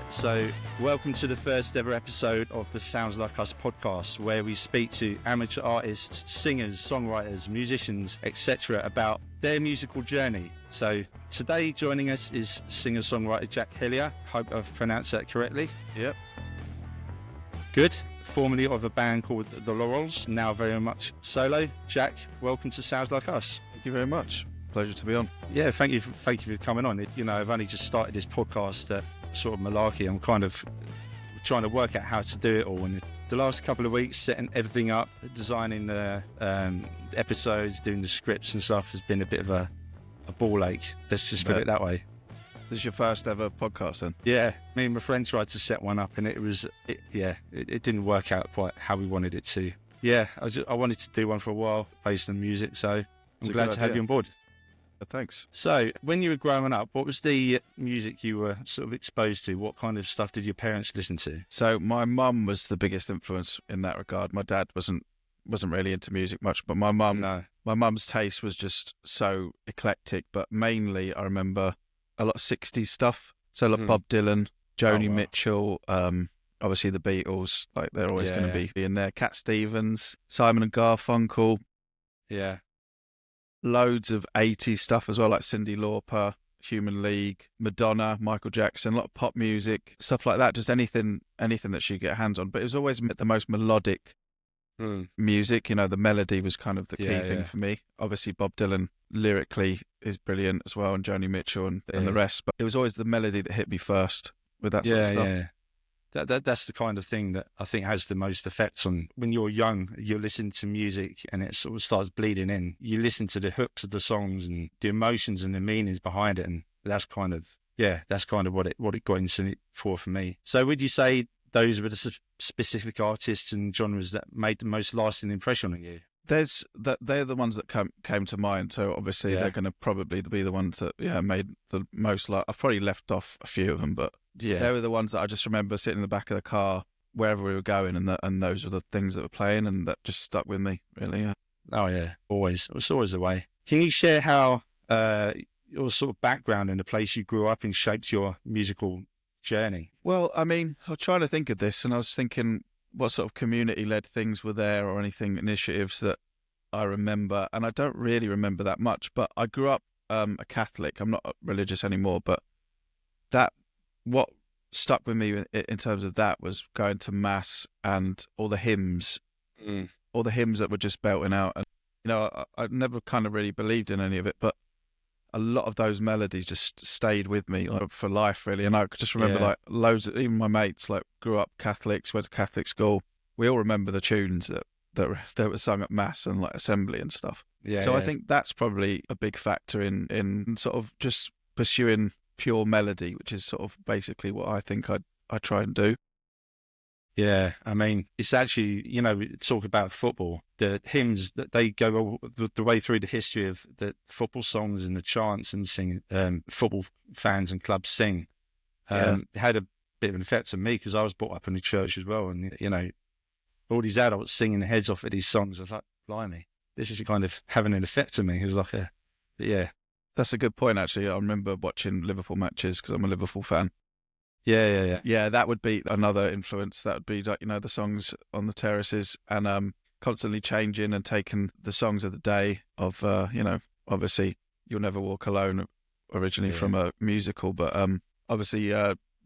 So welcome to the first ever episode of the Sounds Like Us podcast, where we speak to amateur artists, singers, songwriters, musicians, etc. about their musical journey. So today joining us is singer-songwriter Jack Hellyer. Hope I've pronounced that correctly. Yep. Good. Formerly of a band called The Laurels, now very much solo. Jack, welcome to Sounds Like Us. Thank you very much. Pleasure to be on. Yeah, thank you for coming on. You know, I've only just started this podcast, sort of malarkey. I'm kind of trying to work out how to do it all. And the last couple of weeks, setting everything up, designing the episodes, doing the scripts and stuff has been a bit of a ball ache. Let's just put it that way. This is your first ever podcast then? Yeah, me and my friend tried to set one up and it didn't work out quite how we wanted it to. Yeah, I wanted to do one for a while based on music, so I'm glad to have you on board. Thanks. So, when you were growing up, what was the music you were sort of exposed to? What kind of stuff did your parents listen to? So, my mum was the biggest influence in that regard. My dad wasn't really into music much, but my mum's taste was just so eclectic. But mainly, I remember a lot of 60s stuff. So, like Bob Dylan, Joni Mitchell, obviously the Beatles, like they're always going to be in there. Cat Stevens, Simon and Garfunkel. Yeah. Loads of 80s stuff as well, like Cyndi Lauper, Human League, Madonna, Michael Jackson, a lot of pop music, stuff like that. Just anything that she could get hands on. But it was always the most melodic music. You know, the melody was kind of the key thing for me. Obviously, Bob Dylan lyrically is brilliant as well, and Joni Mitchell and the rest. But it was always the melody that hit me first with that sort of stuff. Yeah. That's the kind of thing that I think has the most effect on when you're young. You listen to music and it sort of starts bleeding in. You listen to the hooks of the songs and the emotions and the meanings behind it, and that's kind of what it got into it for me. So would you say those were the specific artists and genres that made the most lasting impression on you? They're the ones that came to mind. So obviously they're going to probably be the ones that made the most. I've probably left off a few of them, but they were the ones that I just remember sitting in the back of the car wherever we were going, and those were the things that were playing, and that just stuck with me really. Yeah. Oh yeah, always. It's always the way. Can you share how your sort of background and the place you grew up in shaped your musical journey? Well, I mean, I was trying to think of this, and I was thinking what sort of community-led things were there, or anything, initiatives that I remember, and I don't really remember that much. But I grew up a Catholic. I'm not religious anymore, but what stuck with me in terms of that was going to mass and all the hymns, all the hymns that were just belting out. And I never kind of really believed in any of it, but a lot of those melodies just stayed with me for life, really. And I just remember like loads of, even my mates like grew up Catholics, went to Catholic school. We all remember the tunes that were sung at mass and like assembly and stuff. I think that's probably a big factor in sort of just pursuing pure melody, which is sort of basically what I think I try and do. Yeah, I mean, it's actually, talk about football, the hymns that they go all the way through the history of the football songs and the chants and sing, football fans and clubs sing. It had a bit of an effect on me because I was brought up in the church as well. And, all these adults singing their heads off at these songs, I was like, blimey, this is kind of having an effect on me. It was like That's a good point, actually. I remember watching Liverpool matches because I'm a Liverpool fan. Yeah. Yeah, that would be another influence. That would be, like, the songs on the terraces and constantly changing and taking the songs of the day of, obviously You'll Never Walk Alone, originally from a musical, but obviously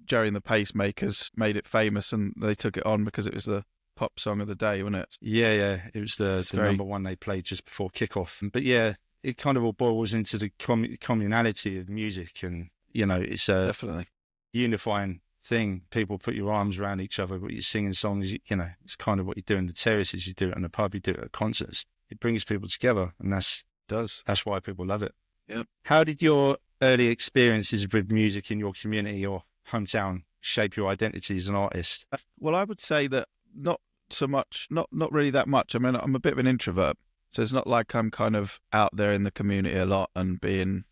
Jerry and the Pacemakers made it famous and they took it on because it was the pop song of the day, wasn't it? Yeah. It was the number one they played just before kickoff. But yeah, it kind of all boils into the communality of music, and it's a definitely unifying thing. People put your arms around each other, but you're singing songs. It's kind of what you do in the terraces. You do it in the pub. You do it at concerts. It brings people together, and that's why people love it. Yep. How did your early experiences with music in your community or hometown shape your identity as an artist? Well, I would say that not so much, not really that much. I mean, I'm a bit of an introvert. So it's not like I'm kind of out there in the community a lot and being,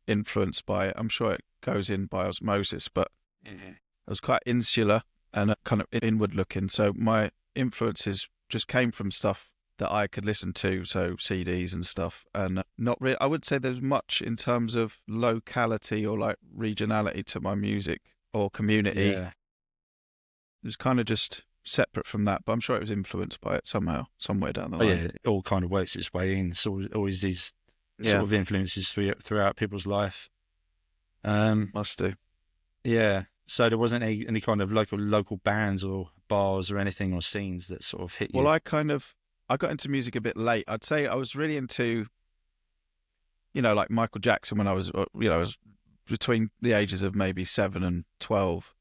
influenced by it. I'm sure it goes in by osmosis, but I was quite insular and kind of inward looking. So my influences just came from stuff that I could listen to, so CDs and stuff. And not really, I would say there's much in terms of locality or like regionality to my music. or community. Yeah. It was kind of just separate from that, but I'm sure it was influenced by it somehow, somewhere down the Oh line. yeah, it all kind of works its way in. It's always these sort Yeah, of influences throughout people's life. Um, must do. yeah. So there wasn't any kind of local bands or bars or anything or scenes that sort of hit Well, you. I got into music a bit late. I'd say I was really into, like Michael Jackson when I was, I was between the ages of maybe 7 and 12,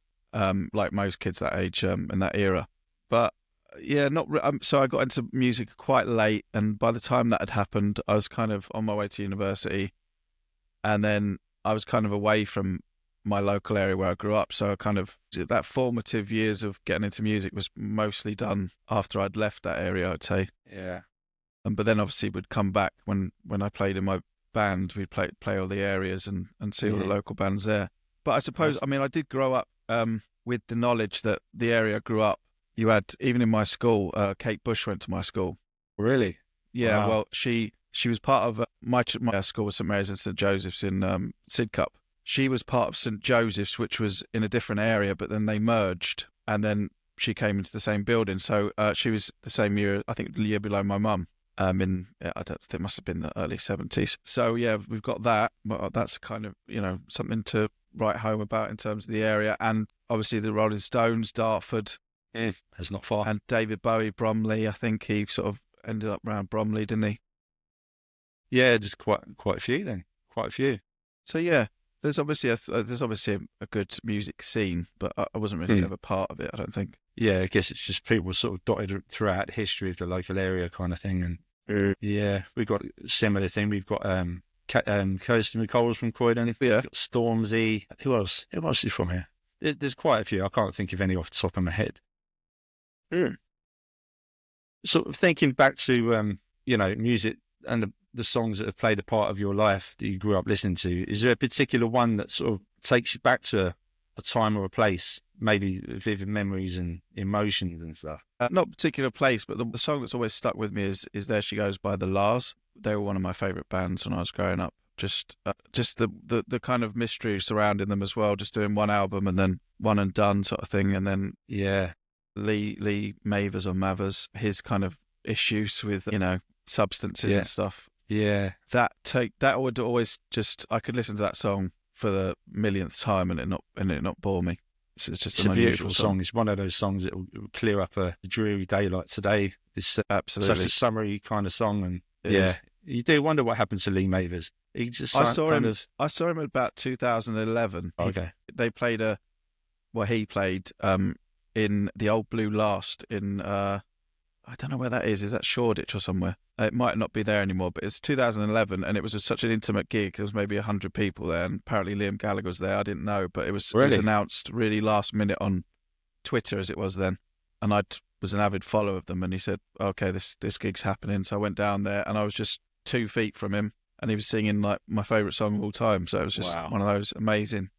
like most kids that age, in that era. But yeah, not so I got into music quite late, and by the time that had happened, I was kind of on my way to university, and then I was kind of away from my local area where I grew up. So I kind of that formative years of getting into music was mostly done after I'd left that area, I'd say. Yeah. But then obviously would come back when I played in my band. We'd play all the areas and see all the local bands there. But I suppose, I mean, I did grow up with the knowledge that the area I grew up, you had, even in my school, Kate Bush went to my school. Really? Yeah, Wow. well, she was part of my school was St Mary's and St Joseph's in Sidcup. She was part of St Joseph's, which was in a different area, but then they merged, and then she came into the same building. So she was the same year, I think, the year below my mum. I don't think it must have been the early 70s. So yeah, we've got that. But that's kind of something to write home about in terms of the area, and obviously the Rolling Stones, Dartford, That's not far. and David Bowie, Bromley. I think he sort of ended up around Bromley, didn't he? Yeah, just quite a few then. Quite a few. So yeah, there's obviously a good music scene, but I wasn't really ever part of it, I don't think. Yeah, I guess it's just people sort of dotted throughout the history of the local area kind of thing. And yeah, we've got a similar thing. We've got Kirsty McColl's from Croydon. Yeah. We've got Stormzy. Who else? Who else is from here? There's quite a few. I can't think of any off the top of my head. Sort of thinking back to music and the songs that have played a part of your life that you grew up listening to. Is there a particular one that sort of takes you back to a time or a place, maybe vivid memories and emotions and stuff? Not a particular place, but the song that's always stuck with me is "There She Goes" by the Lars. They were one of my favourite bands when I was growing up. Just the kind of mystery surrounding them as well. Just doing one album and then one and done sort of thing. And then Lee Mavers or Mavers, his kind of issues with substances and stuff. Yeah, that would always just, I could listen to that song for the millionth time and it not bore me. It's just a beautiful song. It's one of those songs that will clear up a dreary day like today. It's absolutely such a summery kind of song, and you do wonder what happened to Lee Mavers. He just I saw him about 2011. Okay, he played in the Old Blue Last in I don't know where that is. Is that Shoreditch or somewhere? It might not be there anymore, but it's 2011, and it was such an intimate gig. There was maybe 100 people there, and apparently Liam Gallagher was there. I didn't know, but it was announced really last minute on Twitter, as it was then. And I was an avid follower of them, and he said, "Okay, this gig's happening." So I went down there, and I was just 2 feet from him, and he was singing like my favourite song of all time. So it was just one of those amazing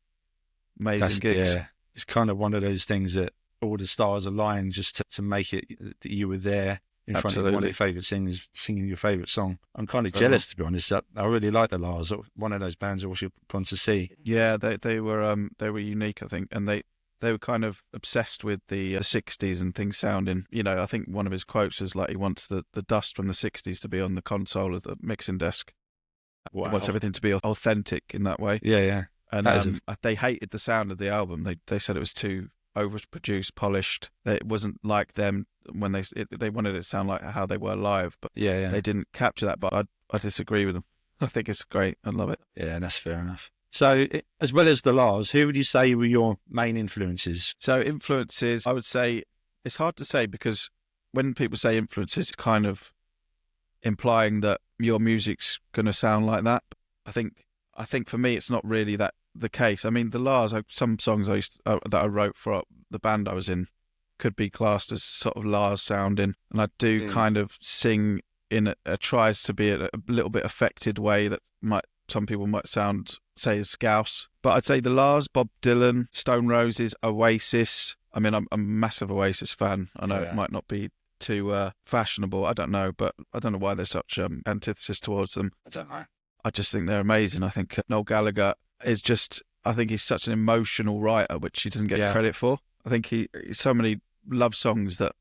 gigs. Yeah, it's kind of one of those things that all the stars aligned just to make it that you were there in front of one of your favourite singers singing your favourite song. I'm kind of jealous, to be honest. I really like the Lars. One of those bands I wish I'd gone to see. Yeah, they were unique, I think, and they were kind of obsessed with the 60s and things sounding. I think one of his quotes is like he wants the dust from the 60s to be on the console of the mixing desk. Wow. He wants everything to be authentic in that way. Yeah. And they hated the sound of the album. They said it was too overproduced, polished. It wasn't like them when they wanted it to sound like how they were live, but they didn't capture that. But I disagree with them. I think it's great. I love it. Yeah, that's fair enough. So, as well as the Lars, who would you say were your main influences? So, influences, I would say, it's hard to say because when people say influences, it's kind of implying that your music's going to sound like that. I think for me, it's not really that the case. I mean, the Lars, some songs that I wrote for the band I was in could be classed as sort of Lars sounding, and I do kind of sing in a tries to be a little bit affected way that some people might say as Scouse. But I'd say the Lars, Bob Dylan, Stone Roses, Oasis. I mean, I'm a massive Oasis fan. I know it might not be too fashionable. I don't know, but I don't know why there's such antithesis towards them. I don't know. I just think they're amazing. I think Noel Gallagher is just I think he's such an emotional writer, which he doesn't get credit for. I think he so many love songs that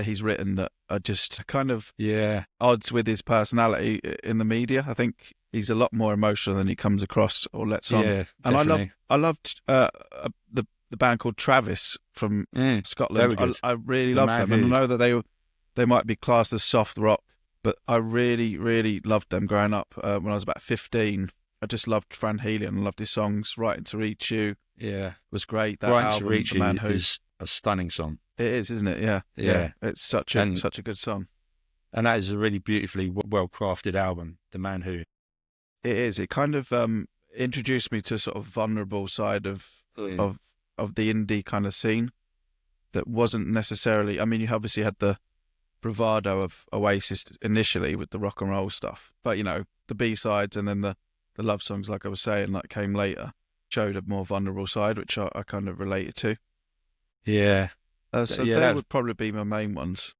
he's written that are just kind of odds with his personality in the media. I think he's a lot more emotional than he comes across or lets on. Yeah, And definitely. I loved the band called Travis from Scotland. Very good. I really The loved Man them, and Who. I know that they might be classed as soft rock, but I really, really loved them growing up. When I was about 15, I just loved Fran Healy and loved his songs. Writing to Reach You was great. That Brighten to album, Reach The Man You Who, is a stunning song. it is, isn't it? Yeah, Yeah. It's such And a good song. and that is a really beautifully well crafted album, The Man Who. It is. It kind of introduced me to sort of vulnerable side of the indie kind of scene that wasn't necessarily. I mean, you obviously had the bravado of Oasis initially with the rock and roll stuff, but the B-sides and then the love songs, like I was saying, like came later, showed a more vulnerable side, which I kind of related to. Yeah. So they would probably be my main ones.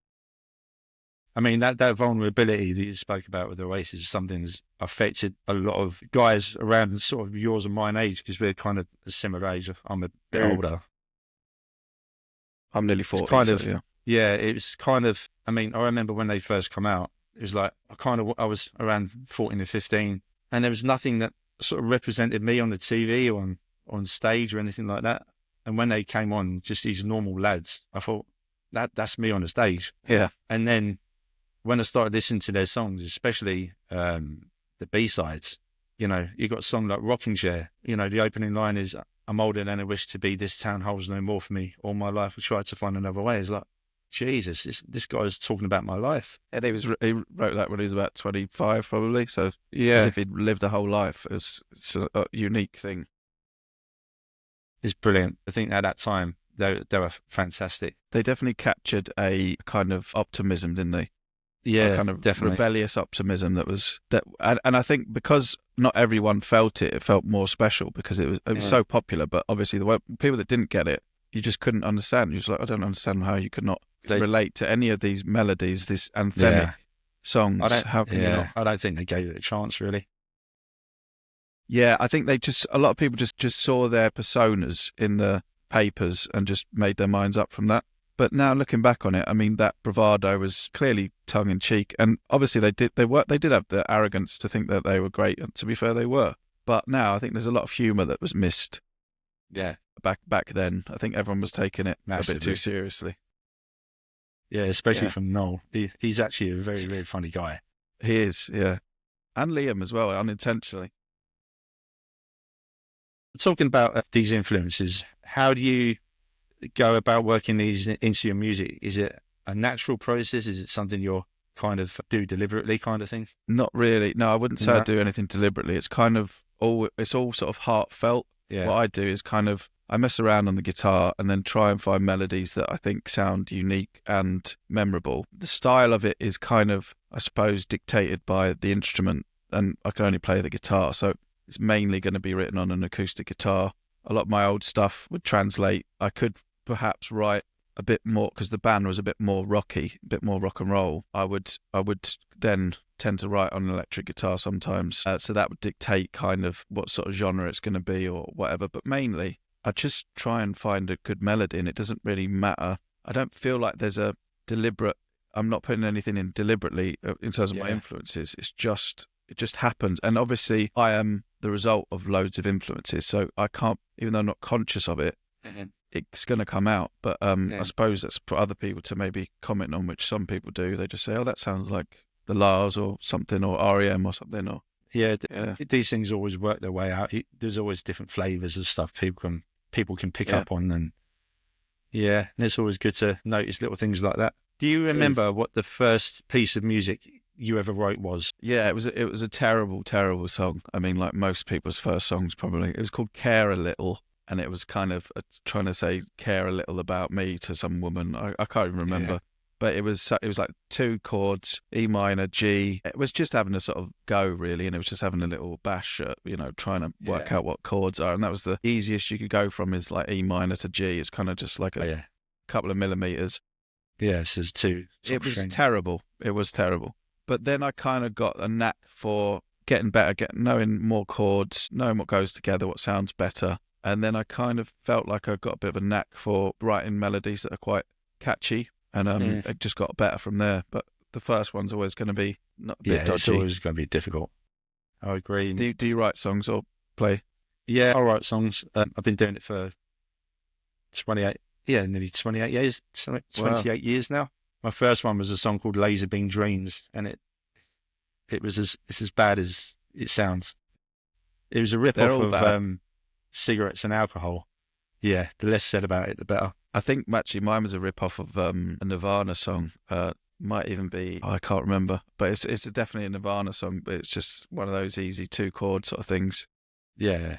I mean, that vulnerability that you spoke about with Oasis is something that's affected a lot of guys around sort of yours and mine age, because we're kind of a similar age. I'm a bit older. I'm nearly 40. It's kind so, of, yeah, it's kind of, I mean, I remember when they first come out, it was like, I was around 14 or 15, and there was nothing that sort of represented me on the TV or on stage or anything like that. And when they came on, just these normal lads, I thought, that's me on the stage. Yeah. And then when I started listening to their songs, especially the B-sides, you got a song like Rocking Chair. The opening line is, I'm older than I wish to be, this town holds no more for me. All my life I tried to find another way. It's like, Jesus, this guy's talking about my life. And he wrote that when he was about 25 probably, so Yeah. as if he'd lived a whole life. It's a unique thing. It's brilliant. I think at that time, they were fantastic. They definitely captured a kind of optimism, didn't they? Yeah, a kind of definitely. rebellious optimism and I think because not everyone felt it felt more special because it was so popular. But obviously the people that didn't get it, you just couldn't understand. You're just like, I don't understand how you could not relate to any of these melodies, this anthemic songs. How can you not? I don't think they gave it a chance, really. Yeah, I think a lot of people just saw their personas in the papers and just made their minds up from that. But now looking back on it, I mean, that bravado was clearly tongue in cheek, and obviously they did have the arrogance to think that they were great, and to be fair, they were. But now I think there's a lot of humour that was missed. Yeah. Back then, I think everyone was taking it Massively. a bit too seriously. Yeah, especially from Noel. He's actually a very, very funny guy. He is, yeah, and Liam as well, unintentionally. Talking about these influences, how do you go about working these into your music? Is it a natural process? Is it something you're kind of do deliberately kind of thing? Not really. No, I wouldn't say I do anything deliberately. It's kind of all sort of heartfelt. Yeah. What I do is kind of, I mess around on the guitar and then try and find melodies that I think sound unique and memorable. The style of it is kind of, I suppose, dictated by the instrument, and I can only play the guitar. So it's mainly going to be written on an acoustic guitar. A lot of my old stuff would translate. I could perhaps write a bit more because the band was a bit more rocky, a bit more rock and roll. I would then tend to write on an electric guitar sometimes. So that would dictate kind of what sort of genre it's going to be or whatever. But mainly, I just try and find a good melody, and it doesn't really matter. I don't feel like there's a deliberate. I'm not putting anything in deliberately in terms of my influences. It just happens, and obviously I am the result of loads of influences. So I can't, even though I'm not conscious of it. Mm-hmm. It's going to come out, but I suppose that's for other people to maybe comment on, which some people do. They just say, "Oh, that sounds like the Lars or something, or REM or something." Or these things always work their way out. There's always different flavors of stuff people can pick up on, and it's always good to notice little things like that. Do you remember what the first piece of music you ever wrote was? Yeah, it was a terrible, terrible song. I mean, like most people's first songs, probably. It was called "Care a Little." And it was kind of trying to say care a little about me to some woman. I can't even remember. But it was like 2 chords, E minor, G. It was just having a sort of go, really. And it was just having a little bash at, trying to work out what chords are. And that was the easiest you could go from, is like E minor to G. It's kind of just like a couple of millimeters. Yeah, so it's 2. It was terrible. It was terrible. But then I kind of got a knack for getting better, knowing more chords, knowing what goes together, what sounds better. And then I kind of felt like I got a bit of a knack for writing melodies that are quite catchy, and it just got better from there. But the first one's always going to be a bit dodgy. It's always going to be difficult. I agree. Do you write songs or play? Yeah, I write songs. I've been doing it for 28, nearly 28 years, 28 years now. My first one was a song called Laser Beam Dreams, and it was it's as bad as it sounds. It was a rip-off of cigarettes and alcohol. Yeah, the less said about it, the better. I think actually mine was a rip-off of a Nirvana song. Might even be, I can't remember, but it's definitely a Nirvana song, but it's just one of those easy 2-chord sort of things. Yeah.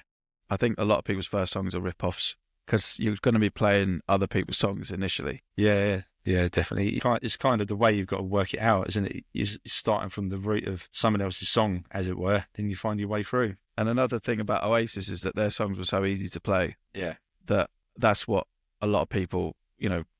I think a lot of people's first songs are rip-offs because you're going to be playing other people's songs initially. Yeah, definitely. It's kind of the way you've got to work it out, isn't it? You're starting from the root of someone else's song, as it were, then you find your way through. And another thing about Oasis is that their songs were so easy to play. Yeah. That's what a lot of people,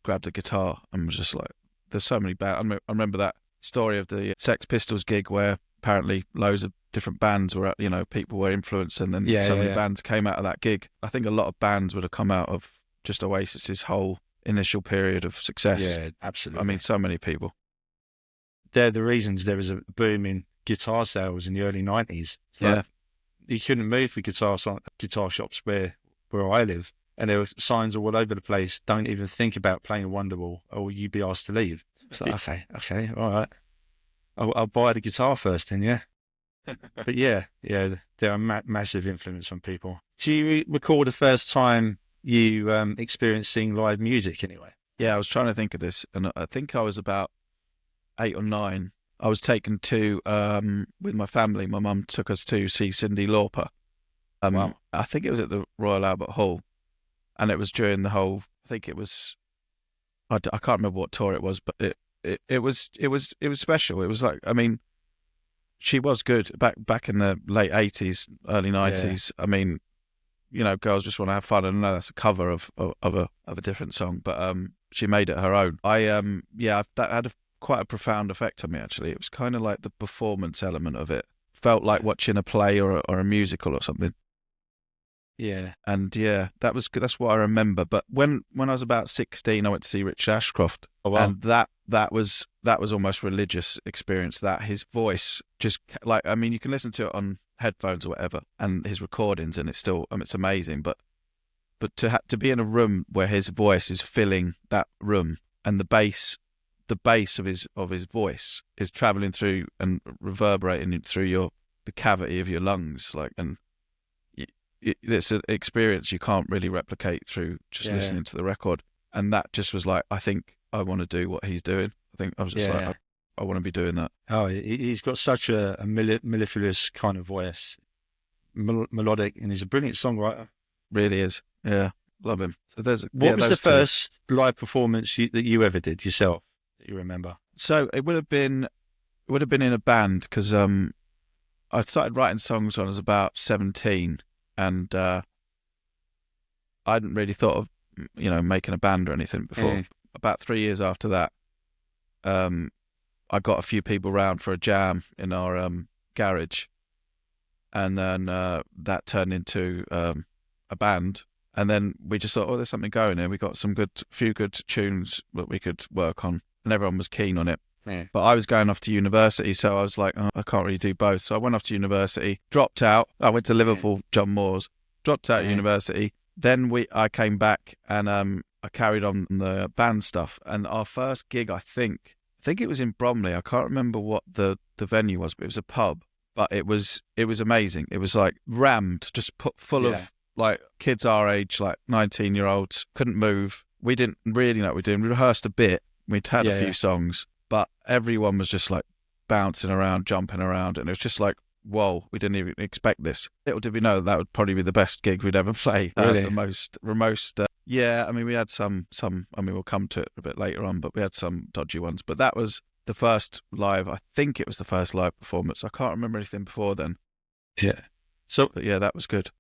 grabbed a guitar and was just like, there's so many bands. I remember that story of the Sex Pistols gig where apparently loads of different bands were, people were influenced, and then so many bands came out of that gig. I think a lot of bands would have come out of just Oasis's whole initial period of success. Yeah, absolutely. I mean, so many people. They're the reasons there was a boom in guitar sales in the early 90s. Yeah. You couldn't move for guitar shops where I live, and there were signs all over the place. Don't even think about playing Wonderwall, or you'd be asked to leave. It's like, okay, all right. I'll buy the guitar first then, yeah. But yeah, they're a massive influence on people. Do you recall the first time you experienced seeing live music anyway? Yeah, I was trying to think of this, and I think I was about 8 or 9. I was taken to, with my family, my mum took us to see Cyndi Lauper. Wow. I think it was at the Royal Albert Hall, and it was during the whole, I think it was, I can't remember what tour it was, but it was special. It was like, I mean, she was good back in the late 80s, early 90s. Yeah. I mean, girls just want to have fun, and I know that's a cover of a different song, but she made it her own. That had quite a profound effect on me, actually. It was kind of like the performance element of it. Felt like watching a play or a musical or something. Yeah. And yeah, that was good. That's what I remember. But when I was about 16, I went to see Richard Ashcroft. Oh, wow. And that was almost religious experience. That his voice just like, I mean, you can listen to it on headphones or whatever, and his recordings, and it's still, it's amazing. But to be in a room where his voice is filling that room, and the bass of his voice is traveling through and reverberating through the cavity of your lungs, like, and it's an experience you can't really replicate through just listening to the record. And that just was like, I think I want to do what he's doing. I think I was just like, I want to be doing that. Oh, he's got such a mellifluous kind of voice, melodic, and he's a brilliant songwriter. Really is. Yeah, love him. So what was the first live performance that you ever did yourself that you remember? So it would have been in a band, because I started writing songs when I was about 17, and I hadn't really thought of making a band or anything before. About 3 years after that, I got a few people round for a jam in our garage, and then that turned into a band. And then we just thought, there's something going here. We got some few good tunes that we could work on, and everyone was keen on it. Yeah. But I was going off to university, so I was like, I can't really do both. So I went off to university, dropped out. I went to Liverpool, John Moores, dropped out of university. Then I came back, and I carried on the band stuff. And our first gig, I think it was in Bromley. I can't remember what the venue was, but it was a pub. But it was amazing. It was like rammed, just put full of like kids our age, like 19-year-olds, couldn't move. We didn't really know what we were doing. We rehearsed a bit. We'd had a few songs, but everyone was just like bouncing around, jumping around. And it was just like, whoa, we didn't even expect this. Little did we know that would probably be the best gig we'd ever play. Really? The most. Yeah, I mean, we had some, I mean, we'll come to it a bit later on, but we had some dodgy ones. But that was the first live, I think it was the first live performance. I can't remember anything before then. Yeah. But yeah, that was good.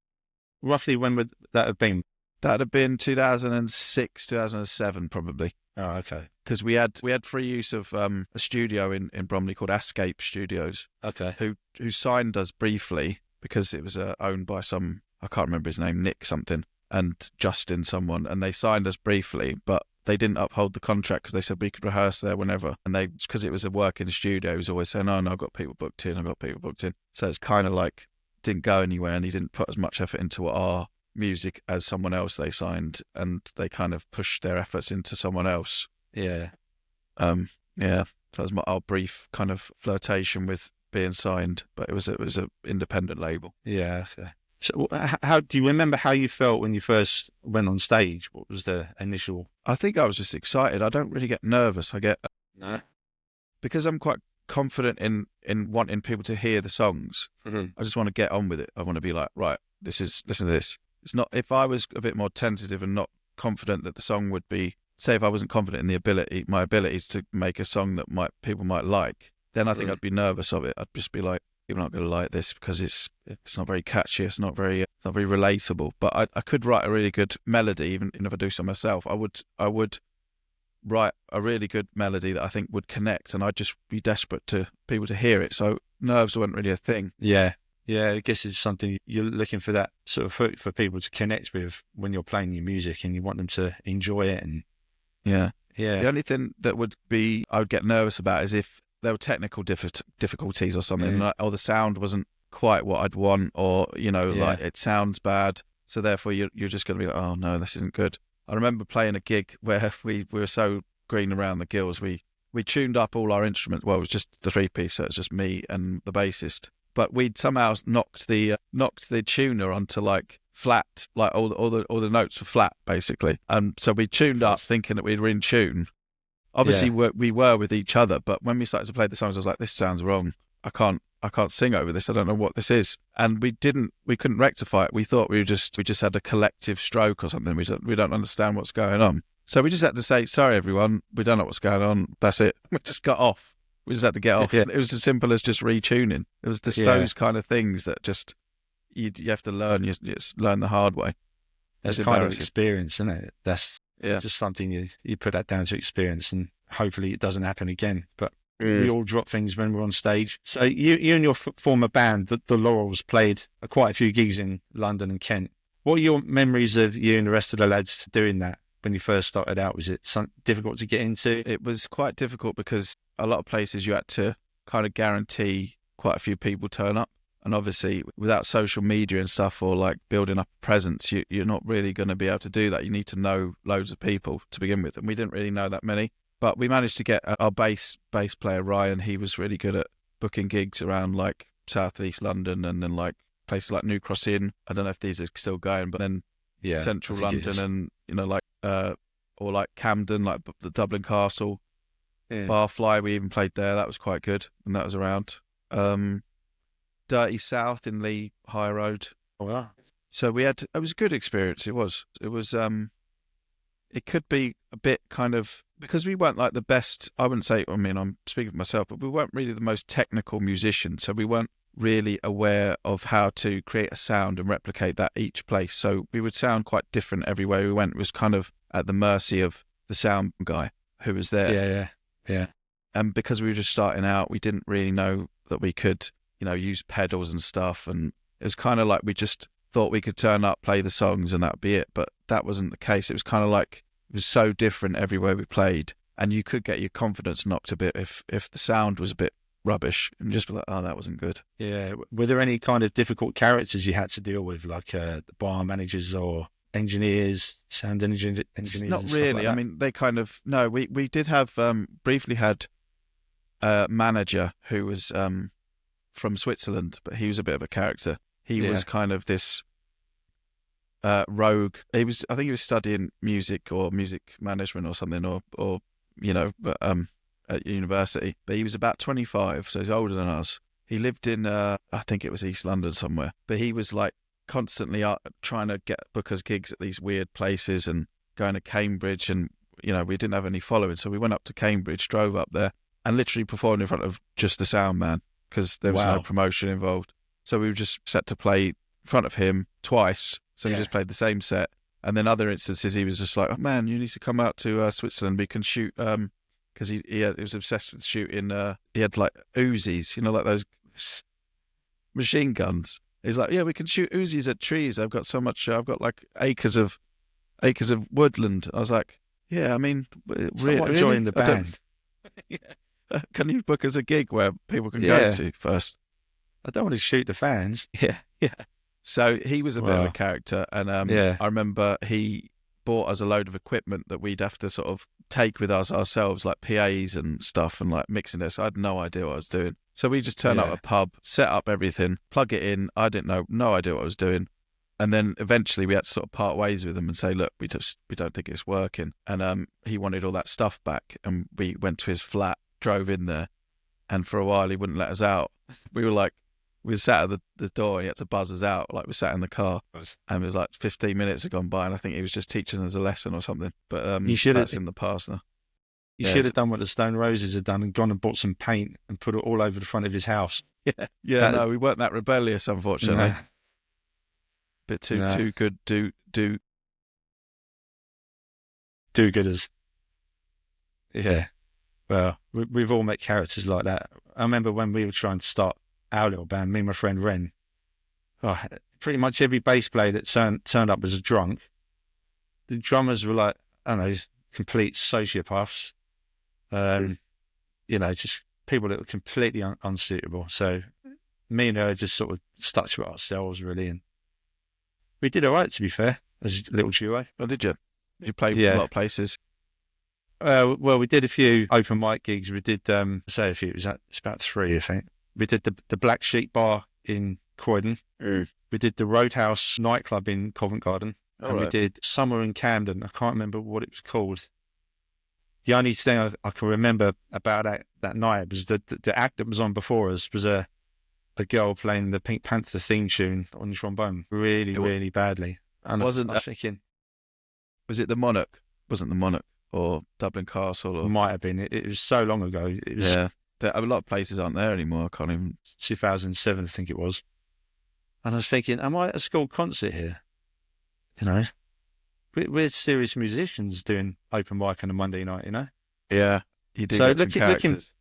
Roughly when would that have been? That would have been 2006, 2007, probably. Oh, okay. because we had free use of a studio in Bromley called Ascape Studios, Okay. who signed us briefly because it was owned by some, I can't remember his name, Nick something, and Justin someone, and they signed us briefly, but they didn't uphold the contract because they said we could rehearse there whenever, and because it was a work in the studio, he was always saying, "Oh no, I've got people booked in, I've got people booked in." So it's kind of like didn't go anywhere, and he didn't put as much effort into our music as someone else they signed, and they kind of pushed their efforts into someone else. Yeah. Yeah, that was our brief kind of flirtation with being signed, but it was a independent label. Yeah. Okay. So, how do you remember how you felt when you first went on stage? What was the initial? I think I was just excited. I don't really get nervous. No. Because I'm quite confident in wanting people to hear the songs. Mm-hmm. I just want to get on with it. I want to be like, right, listen to this. It's not, if I was a bit more tentative and not confident that the song would be, say if I wasn't confident in my abilities to make a song that people might like, then I think I'd be nervous of it. I'd just be like, people aren't going to like this because it's not very catchy. It's not very relatable. But I could write a really good melody, even if I do so myself. I would write a really good melody that I think would connect, and I'd just be desperate to people to hear it. So nerves weren't really a thing. Yeah. Yeah, I guess it's something you're looking for, that sort of for people to connect with when you're playing your music, and you want them to enjoy it. And Yeah. yeah, The only thing that I would get nervous about is if there were technical difficulties or something, or the sound wasn't quite what I'd want, or, like it sounds bad. So therefore you're just going to be like, oh no, this isn't good. I remember playing a gig where we were so green around the gills. We tuned up all our instruments. Well, it was just the 3-piece, so it's just me and the bassist. But we'd somehow knocked the tuner onto like flat, like all the notes were flat basically. And so we tuned up thinking that we were in tune. Obviously we were with each other, but when we started to play the songs, I was like, this sounds wrong. I can't sing over this. I don't know what this is. And we couldn't rectify it. We thought we just had a collective stroke or something. We don't understand what's going on. So we just had to say, sorry everyone, we don't know what's going on. That's it. We just got off. We just had to get off. Yeah. It was as simple as just retuning. It was just those kind of things that just you have to learn. You just learn the hard way. That's kind of experience, isn't it? That's just something you put that down to experience, and hopefully it doesn't happen again. But we all drop things when we're on stage. So you and your former band, the Laurels, played quite a few gigs in London and Kent. What are your memories of you and the rest of the lads doing that when you first started out? Was it difficult to get into? It was quite difficult because a lot of places you had to kind of guarantee quite a few people turn up. And obviously without social media and stuff, or like building up a presence, you're not really going to be able to do that. You need to know loads of people to begin with. And we didn't really know that many. But we managed to get our bass player, Ryan. He was really good at booking gigs around like South East London, and then like places like New Cross Inn. I don't know if these are still going, but then Central London, and or like Camden, like the Dublin Castle, Barfly. We even played there. That was quite good, and that was around. Dirty South in Lee High Road. Oh, wow. So it was a good experience. It was. It could be a bit kind of, because we weren't like the best, I wouldn't say, I'm speaking for myself, but we weren't really the most technical musicians. So we weren't really aware of how to create a sound and replicate that each place. So we would sound quite different everywhere we went. It was kind of at the mercy of the sound guy who was there. Yeah. And because we were just starting out, we didn't really know that we could, use pedals and stuff. And it was kind of like we just thought we could turn up, play the songs, and that'd be it. But that wasn't the case. It was kind of like, it was so different everywhere we played, and you could get your confidence knocked a bit if the sound was a bit rubbish, and just be like, oh, that wasn't good. Yeah. Were there any kind of difficult characters you had to deal with, like the bar managers or engineers, sound engineers? Not really. I mean, they kind of, no, we did have, briefly had a manager who was from Switzerland, but he was a bit of a character. He was kind of this rogue. I think he was studying music or music management or something, or at university. But he was about 25, so he's older than us. He lived in I think it was East London somewhere. But he was like constantly trying to book us gigs at these weird places, and going to Cambridge, and we didn't have any following, so we went up to Cambridge, drove up there, and literally performed in front of just the sound man, because there was no promotion involved. So we were just set to play in front of him twice. So we just played the same set, And then other instances, he was just like, "Oh man, you need to come out to Switzerland. We can shoot." Because he was obsessed with shooting. He had like Uzis, like those machine guns. He's like, "Yeah, we can shoot Uzis at trees. I've got so much. I've got like acres of woodland." I was like, "Yeah, I mean, Really joining the band. Yeah. Can you book us a gig where people can go Yeah. to first?" I don't want to shoot the fans. Yeah, yeah. So he was a bit of a character, and Yeah. I remember he bought us a load of equipment that we'd have to sort of take with us ourselves, like PAs and stuff, and like mixing this. I had no idea what I was doing. So we just turned up a pub, set up everything, plug it in. I didn't know, no idea what I was doing. And then eventually we had to sort of part ways with him and say, "Look, we don't think it's working." And he wanted all that stuff back, and we went to his flat, drove in there, and for a while he wouldn't let us out. We were sat at the door, and he had to buzz us out, like we sat in the car, and it was like 15 minutes had gone by, and I think he was just teaching us a lesson or something. But that's in the past now. You should have done what the Stone Roses had done and gone and bought some paint and put it all over the front of his house. Yeah. No, we weren't that rebellious, unfortunately. No. Bit too good. Do-gooders. Yeah. Well, we've all met characters like that. I remember when we were trying to start our little band, me and my friend Ren. Pretty much every bass player that turned up was a drunk. The drummers were like, I don't know, complete sociopaths. Just people that were completely unsuitable. So me and her just sort of stuck to ourselves, really. And we did all right, to be fair, as a little duo. Oh, did you? Did you play a lot of places? Well, we did a few open mic gigs. We did, say a few, it's about 3, I think. We did the Black Sheep Bar in Croydon. We did the Roadhouse nightclub in Covent Garden. We did Summer in Camden. I can't remember what it was called. The only thing I can remember about that night was the act that was on before us was a girl playing the Pink Panther theme tune on the trombone really badly. And was it the Monarch? Wasn't the Monarch or Dublin Castle? Or... It might have been. It was so long ago. It was, a lot of places aren't there anymore. I can't even... 2007, I think it was. And I was thinking, am I at a school concert here? We're serious musicians doing open mic on a Monday night, Yeah, you do get some characters.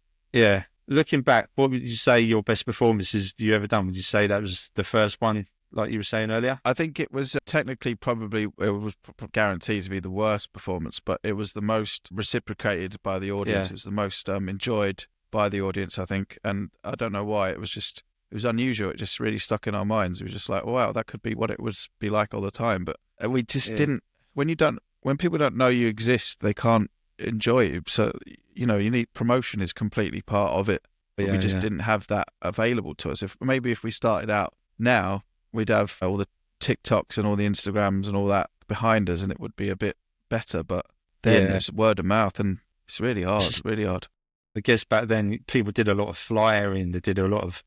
Looking back, what would you say your best performances you ever done? Would you say that was the first one, like you were saying earlier? I think it was technically it was guaranteed to be the worst performance, but it was the most reciprocated by the audience. Yeah. It was the most enjoyed by the audience, I think. And I don't know why. It was unusual. It just really stuck in our minds. It was just like, wow, that could be what it would be like all the time. But we just didn't. When people don't know you exist, they can't enjoy you. So, you need promotion is completely part of it. But we just didn't have that available to us. If we started out now, we'd have all the TikToks and all the Instagrams and all that behind us, and it would be a bit better. But then it's word of mouth, and it's really hard. It's really hard. I guess back then people did a lot of flyering. They did a lot of,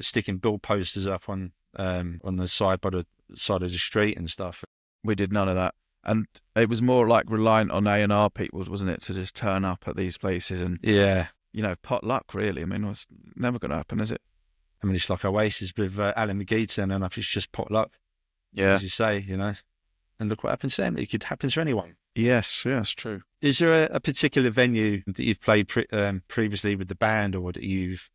sticking bill posters up on the side of the street and stuff. We did none of that. And it was more like reliant on A&R people, wasn't it, to just turn up at these places and, pot luck, really. I mean, it's never going to happen, is it? I mean, it's like Oasis with Alan McGee turning up. It's just pot luck, as you say, And look what happens to them. It could happen to anyone. Yes, it's true. Is there a particular venue that you've played previously with the band, or that you've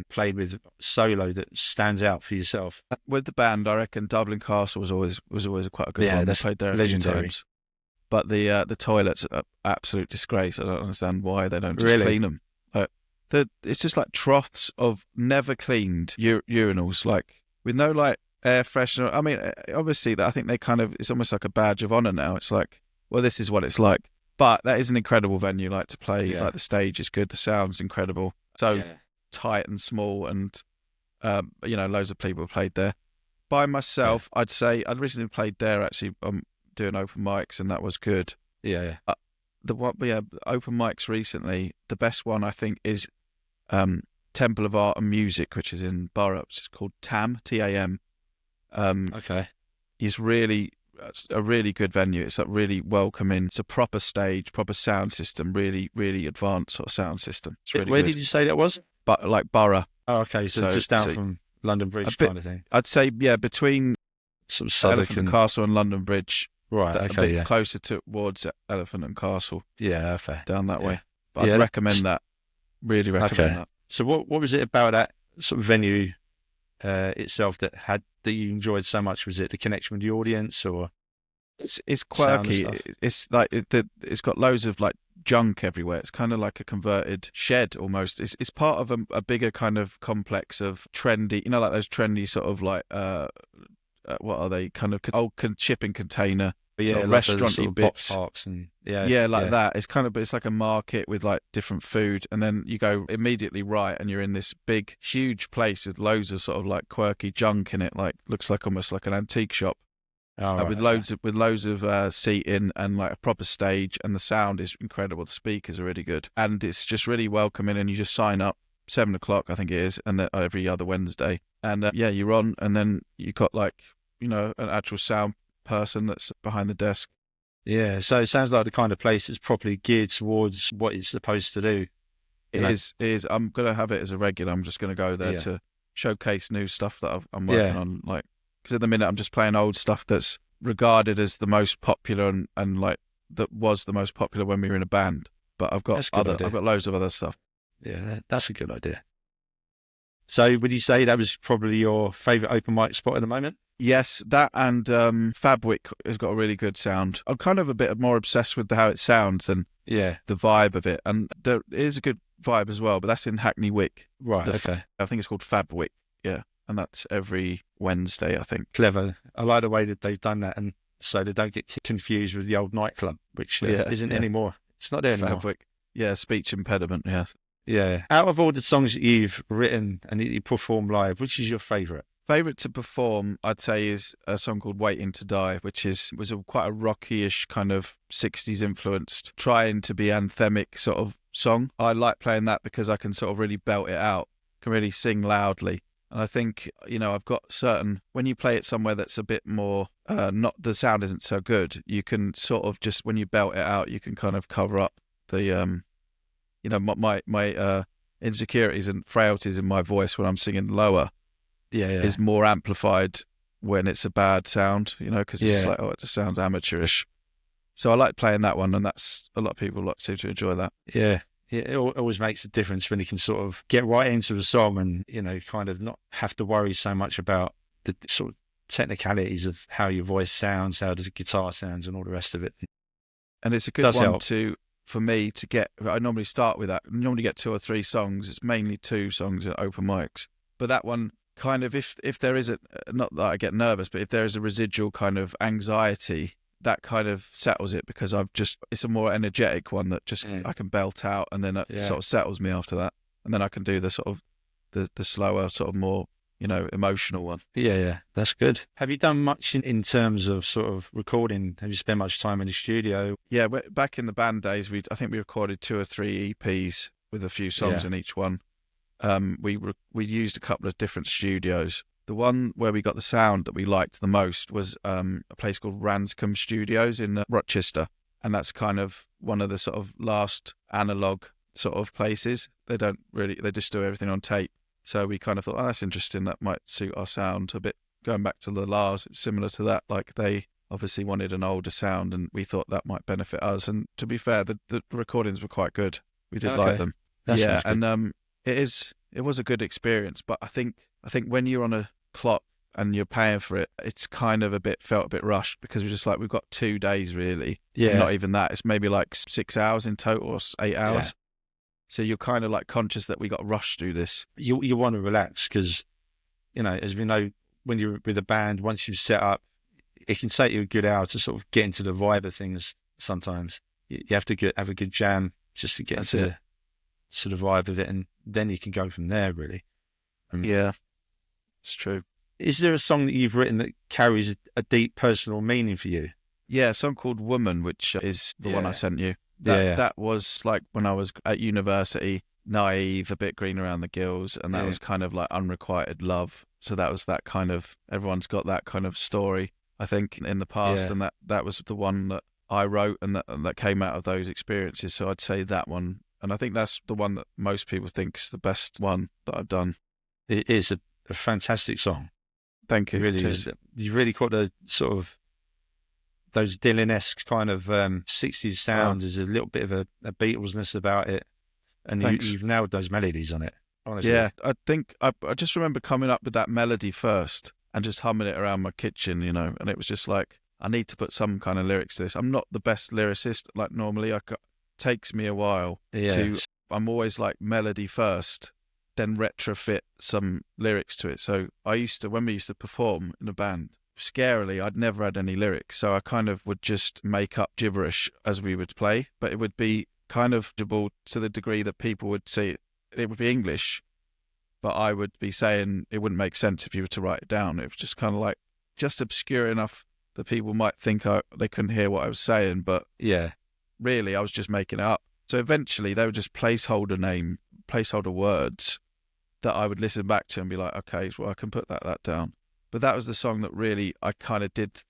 played with solo that stands out for yourself? With the band, I reckon Dublin Castle was always quite a good one. That's played there legendary. A few times. But the toilets are absolute disgrace. I don't understand why they don't just clean them. It's just like troughs of never cleaned urinals, like with no like air freshener. I mean, obviously I think it's almost like a badge of honor now. It's like, well, this is what it's like. But that is an incredible venue, like to play. Yeah. Like the stage is good, the sound's incredible. So tight and small, and loads of people played there. By myself, I'd say I'd recently played there actually doing open mics, and that was good. Open mics recently, the best one I think is Temple of Art and Music, which is in Borough, which is called TAM, TAM. It's a really good venue. It's like really welcoming. It's a proper stage, proper sound system, really, really advanced sort of sound system. It's really Where good. did you say that was? But like Borough. Oh, okay. So just down from London Bridge kind of thing. I'd say, between sort of Southwark Elephant and Castle and London Bridge. right. A Okay, bit yeah, closer towards Elephant and Castle, yeah, fair. down that Yeah, way. But I'd yeah. recommend that. Really recommend Okay. that. So what was it about that sort of venue itself that you enjoyed so much? Was it the connection with the audience or It's sound and quirky. stuff? It's like it's got loads of like junk everywhere. It's kind of like a converted shed almost. It's part of a bigger kind of complex of trendy, like those trendy sort of like what are they, kind of old shipping container sort Yeah, of like the restauranty sort of box bits. parks and yeah, Yeah, like yeah. that. It's like a market with like different food, and then you go immediately right, and you're in this big, huge place with loads of sort of like quirky junk in it. Like looks like almost like an antique shop, All right, with okay. loads of seating and like a proper stage, and the sound is incredible. The speakers are really good, and it's just really welcoming. And you just sign up 7 o'clock, I think it is, and then every other Wednesday, and yeah, you're on, and then you got like an actual sound person that's behind the desk. Yeah, so it sounds like the kind of place that's properly geared towards what it's supposed to do. You It know? is. It is. I'm gonna have it as a regular. I'm just gonna go there Yeah, to showcase new stuff that I'm working yeah. on. Like, because at the minute I'm just playing old stuff that's regarded as the most popular, and like that was the most popular when we were in a band. But That's a good I've idea. got loads of other stuff. Yeah, that's a good idea. So would you say that was probably your favourite open mic spot at the moment? Yes, that and Fabwick has got a really good sound. I'm kind of a bit more obsessed with how it sounds than Yeah, the vibe of it, and there is a good vibe as well. But that's in Hackney Wick. right, okay. I think it's called Fabwick. Yeah, and that's every Wednesday, I think. Clever. I like the way that they've done that, and so they don't get confused with the old nightclub, which Yeah, isn't yeah. anymore. It's not there anymore. Fabwick. Yeah, speech impediment. Yeah. Yeah. Out of all the songs that you've written and that you perform live, which is your favourite? Favorite to perform, I'd say, is a song called "Waiting to Die," which was quite a rocky-ish kind of '60s influenced, trying to be anthemic sort of song. I like playing that because I can sort of really belt it out, can really sing loudly. And I think, I've got when you play it somewhere that's a bit more, not, the sound isn't so good, you can sort of just, when you belt it out, you can kind of cover up the, my insecurities and frailties in my voice when I'm singing lower Yeah, yeah. is more amplified when it's a bad sound, because it's just Yeah. like, it just sounds amateurish. So I like playing that one, and that's a lot of people seem to enjoy that. Yeah. Yeah, it always makes a difference when you can sort of get right into the song and, kind of not have to worry so much about the sort of technicalities of how your voice sounds, how does the guitar sounds and all the rest of it. And it's a good Does one help. for me to get. I normally start with that. I normally get 2 or 3 songs. It's mainly 2 songs at open mics. But that one, kind of, if there is not that I get nervous, but if there is a residual kind of anxiety, that kind of settles it, because it's a more energetic one that just I can belt out, and then it sort of settles me after that. And then I can do the sort of the slower, sort of more, emotional one. Yeah, yeah, that's good. Have you done much in terms of sort of recording? Have you spent much time in the studio? Yeah, back in the band days, I think we recorded 2 or 3 EPs with a few songs in each one. We used a couple of different studios. The one where we got the sound that we liked the most was a place called Ranscombe Studios in Rochester, and that's kind of one of the sort of last analog sort of places. They just do everything on tape. So we kind of thought, that's interesting. That might suit our sound a bit. Going back to the Lars, it's similar to that. Like, they obviously wanted an older sound, and we thought that might benefit us. And to be fair, the recordings were quite good. We did like them. That sounds good. And it was a good experience. But I think when you're on a clock and you're paying for it, it's kind of felt a bit rushed, because we're just like, we've got 2 days really. Yeah. And not even that. It's maybe like 6 hours in total, or 8 hours. Yeah. So you're kind of like conscious that we got rushed through this. You want to relax because, as we know, when you're with a band, once you've set up, it can take you a good hour to sort of get into the vibe of things. Sometimes you have to have a good jam just to get into the vibe of it, and then you can go from there, really. Yeah, it's true. Is there a song that you've written that carries a deep personal meaning for you? Yeah, a song called Woman, which is the one I sent you. That was like when I was at university, naive, a bit green around the gills, and that was kind of like unrequited love. So that was that kind of, everyone's got that kind of story, I think, in the past, and that was the one that I wrote, and that came out of those experiences. So I'd say that one, and I think that's the one that most people think is the best one that I've done. It is a fantastic song. Thank you. It really Cheers. is. You really got the sort of those Dylan-esque kind of 60s Oh, sound. There's a little bit of a Beatlesness about it, and thanks. you've nailed those melodies on it. Honestly, Yeah, I think I just remember coming up with that melody first and just humming it around my kitchen, and it was just like, I need to put some kind of lyrics to this. I'm not the best lyricist, like normally. Takes me a while yeah, to. I'm always like melody first, then retrofit some lyrics to it. So when we used to perform in a band, scarily, I'd never had any lyrics, so I kind of would just make up gibberish as we would play, but it would be kind of legible to the degree that people would say it would be English, but I would be saying it wouldn't make sense if you were to write it down. It was just kind of like just obscure enough that people might think they couldn't hear what I was saying, but yeah, really I was just making it up. So eventually they were just placeholder words that I would listen back to and be like, okay, well, I can put that down. But that was the song that really I kind of did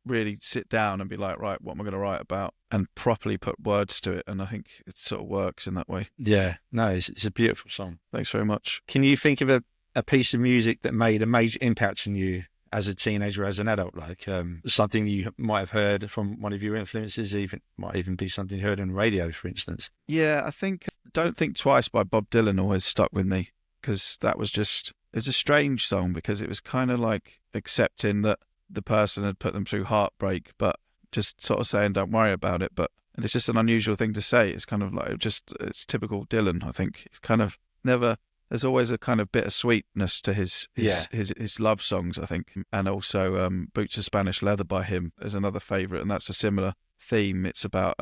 really sit down and be like, right, what am I going to write about, and properly put words to it. And I think it sort of works in that way. yeah. No, it's a beautiful song. Thanks very much. Can you think of a piece of music that made a major impact on you as a teenager, as an adult? Like something you might have heard from one of your influences, might even be something you heard on radio, for instance. Yeah, I think Don't Think Twice by Bob Dylan always stuck with me, because it's a strange song, because it was kind of like accepting that the person had put them through heartbreak, but just sort of saying, don't worry about it. And it's just an unusual thing to say. It's kind of like, it's typical Dylan, I think. It's kind of there's always a kind of bittersweetness to his love songs, I think. And also Boots of Spanish Leather by him is another favourite, and that's a similar theme. It's about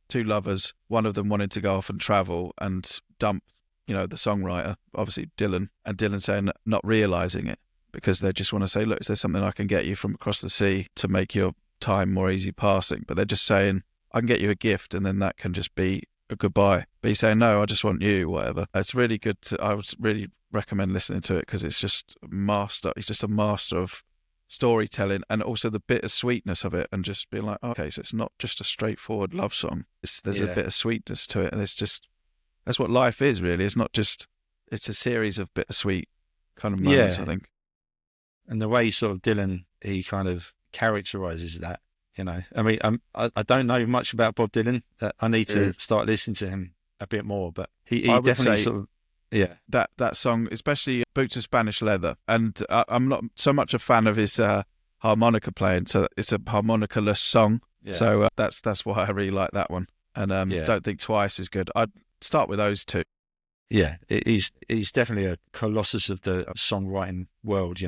two lovers, one of them wanting to go off and travel and dump, the songwriter, obviously Dylan, and Dylan saying, not realising it, because they just want to say, look, is there something I can get you from across the sea to make your time more easy passing? But they're just saying, I can get you a gift, and then that can just be a goodbye. But he's saying, no, I just want you, whatever. It's really good. I would really recommend listening to it, because it's just he's just a master of storytelling, and also the bittersweetness of it, and just being like, okay, so it's not just a straightforward love song. There's a bittersweetness to it, and that's what life is, really. It's not just, it's a series of bittersweet kind of moments, I think. And the way sort of Dylan, he kind of characterizes that, I mean, I don't know much about Bob Dylan. I need to start listening to him a bit more, but he definitely sort of, yeah. That song, especially Boots of Spanish Leather, and I'm not so much a fan of his harmonica playing, so it's a harmonica-less song. Yeah. So that's why I really like that one. And Don't Think Twice is good. I'd start with those two. Yeah, he's definitely a colossus of the songwriting world,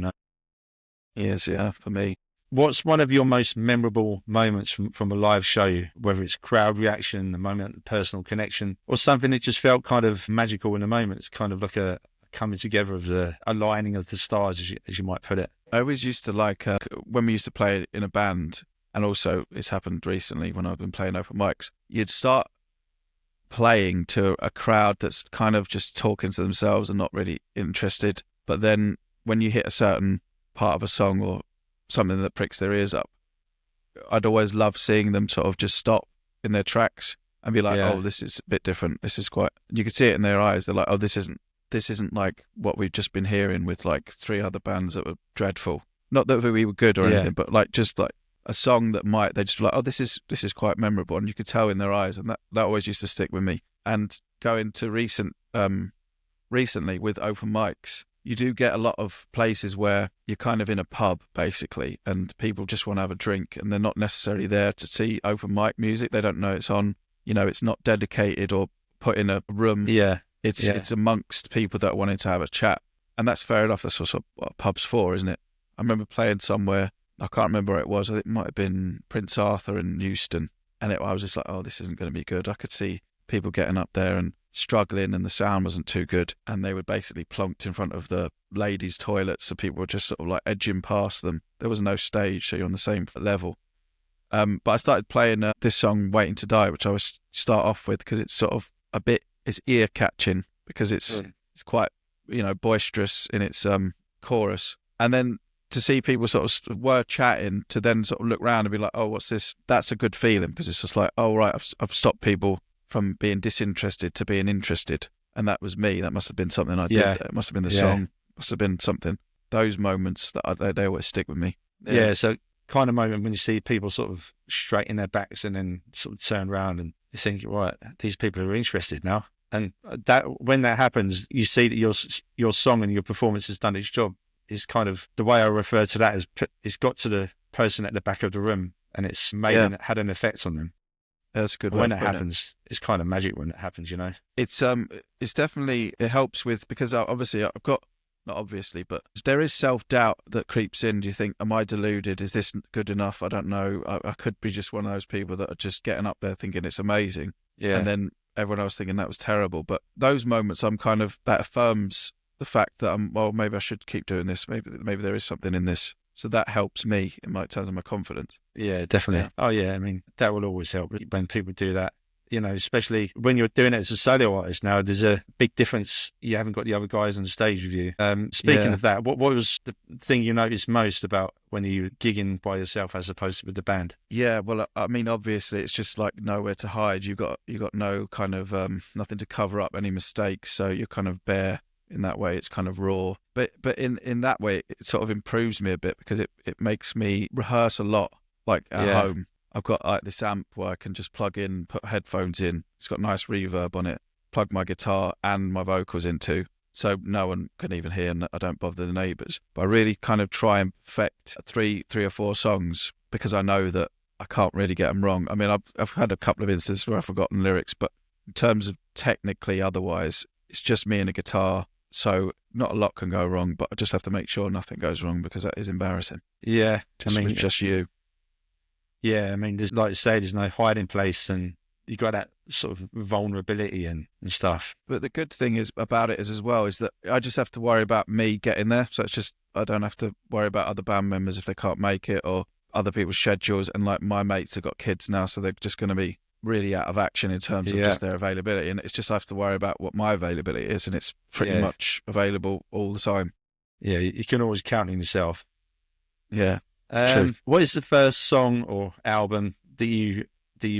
Yes, yeah, for me. What's one of your most memorable moments from a live show, whether it's crowd reaction, the moment, the personal connection, or something that just felt kind of magical in the moment? It's kind of like a coming together of the aligning of the stars, as you might put it. I always used to like when we used to play in a band, and also it's happened recently when I've been playing open mics, you'd start playing to a crowd that's kind of just talking to themselves and not really interested. But then when you hit a certain part of a song or something that pricks their ears up, I'd always love seeing them sort of just stop in their tracks and be like, oh, this is a bit different. This is quite, you could see it in their eyes. They're like, oh, this isn't like what we've just been hearing with like 3 other bands that were dreadful. Not that we were good or anything, but like just like a song that they just be like, oh, this is quite memorable. And you could tell in their eyes, and that always used to stick with me. And going to recently with open mics, you do get a lot of places where you're kind of in a pub, basically, and people just want to have a drink, and they're not necessarily there to see open mic music. They don't know it's on. It's not dedicated or put in a room. Yeah. It's amongst people that wanted to have a chat. And that's fair enough. That's what a pub's for, isn't it? I remember playing somewhere, I can't remember where it was. It might have been Prince Arthur in Euston. And I was just like, oh, this isn't going to be good. I could see people getting up there and struggling, and the sound wasn't too good, and they were basically plonked in front of the ladies' toilets, so people were just sort of like edging past them. There was no stage, so you're on the same level. But I started playing this song, Waiting to Die, which I was start off with, because it's sort of it's ear catching, because it's quite boisterous in its chorus, and then to see people sort of were chatting, to then sort of look around and be like, oh, what's this? That's a good feeling, because it's just like, oh right, I've stopped people from being disinterested to being interested. And that was me. That must have been something I did. It must have been the song. Must have been something. those moments that they always stick with me. Yeah. So kind of moment when you see people sort of straighten their backs and then sort of turn around and you think, right, these people are interested now. And that when that happens, you see that your song and your performance has done its job. Is kind of the way I refer to that, is it's got to the person at the back of the room and it's had an effect on them. That's a good way. When it happens, it's kind of magic when it happens, you know. It's definitely, it helps with, because obviously I've got, not obviously, but there is self-doubt that creeps in. Do you think, am I deluded? Is this good enough? I don't know. I could be just one of those people that are just getting up there thinking it's amazing. Yeah. And then everyone else thinking that was terrible. But those moments, that affirms the fact that maybe I should keep doing this. Maybe there is something in this. So that helps me in terms of my confidence. Yeah, definitely. Yeah. Oh, yeah. I mean, that will always help when people do that. You know, especially when you're doing it as a solo artist now, there's a big difference. You haven't got the other guys on the stage with you. Speaking of that, what was the thing you noticed most about when you were gigging by yourself as opposed to with the band? Yeah, well, I mean, obviously, it's just like nowhere to hide. You got no kind of nothing to cover up any mistakes, so you're kind of bare. In that way, it's kind of raw. But in that way, it sort of improves me a bit because it makes me rehearse a lot, like at home. I've got like this amp where I can just plug in, put headphones in. It's got nice reverb on it. Plug my guitar and my vocals into, so no one can even hear, and I don't bother the neighbours. But I really kind of try and perfect three or four songs because I know that I can't really get them wrong. I mean, I've had a couple of instances where I've forgotten lyrics, but in terms of technically otherwise, it's just me and a guitar. So not a lot can go wrong, but I just have to make sure nothing goes wrong because that is embarrassing. Yeah. With just you. Yeah, I mean, like you say, there's no hiding place and you got that sort of vulnerability and stuff. But the good thing about it is that I just have to worry about me getting there. So it's just, I don't have to worry about other band members if they can't make it or other people's schedules. And like my mates have got kids now, so they're just going to be really out of action in terms of just their availability, and it's just I have to worry about what my availability is, and it's pretty much available all the time. Yeah, you can always count on yourself. Yeah, it's true. What is the first song or album that you